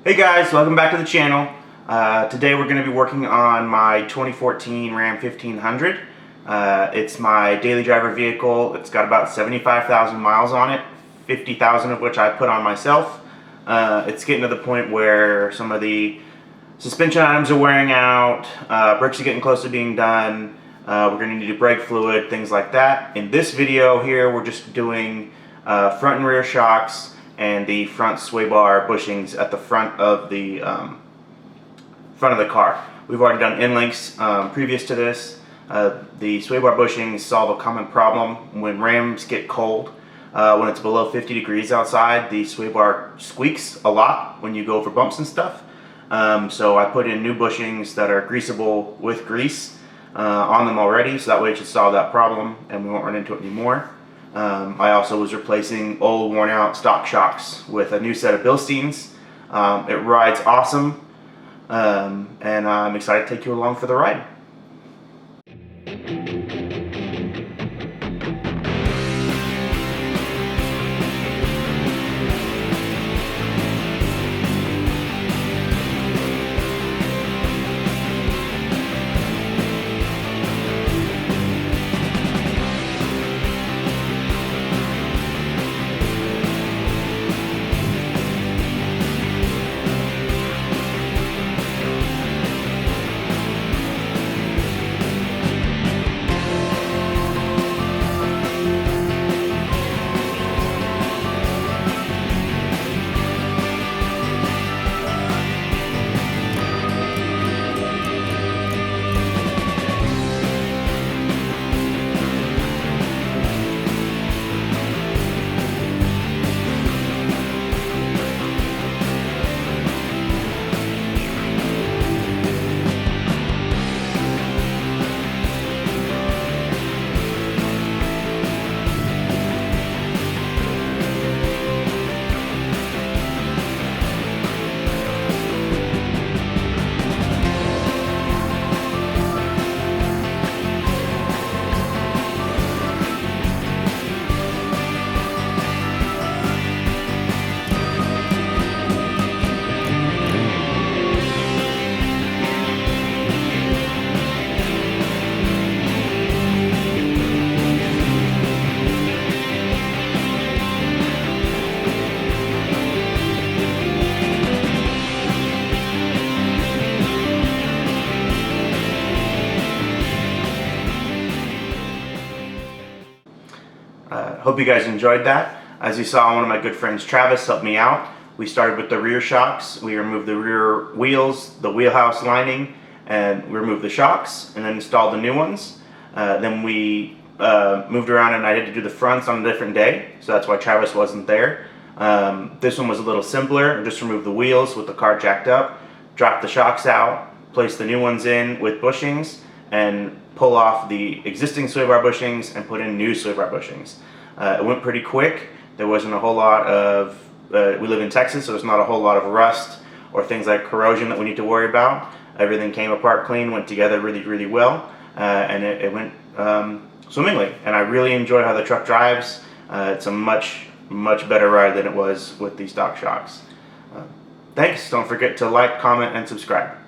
Hey guys, welcome back to the channel. Today we're going to be working on my 2014 Ram 1500. It's my daily driver vehicle. It's got about 75,000 miles on it, 50,000 of which I put on myself. It's getting to the point where some of the suspension items are wearing out, brakes are getting close to being done, we're going to need brake fluid, things like that. In this video here we're just doing front and rear shocks and the front sway bar bushings at the front of the car. We've already done end links previous to this. The sway bar bushings solve a common problem when Rams get cold. When it's below 50 degrees outside, the sway bar squeaks a lot when you go over bumps and stuff. So I put in new bushings that are greasable with grease on them already, so that way it should solve that problem and we won't run into it anymore. I also was replacing old worn out stock shocks with a new set of Bilstiens. It rides awesome, and I'm excited to take you along for the ride. Hope you guys enjoyed that. As you saw, one of my good friends Travis helped me out. We started with the rear shocks. We removed the rear wheels, the wheelhouse lining, and we removed the shocks and then installed the new ones. Then we moved around and I had to do the fronts on a different day, so that's why Travis wasn't there. This one was a little simpler. Just remove the wheels with the car jacked up, drop the shocks out, place the new ones in with bushings, and pull off the existing sway bar bushings and put in new sway bar bushings. It went pretty quick. There wasn't a whole lot of, we live in Texas, so there's not a whole lot of rust or things like corrosion that we need to worry about. Everything came apart clean, went together really, really well, and it went swimmingly. And I really enjoy how the truck drives. It's a much better ride than it was with the stock shocks. Thanks. Don't forget to like, comment, and subscribe.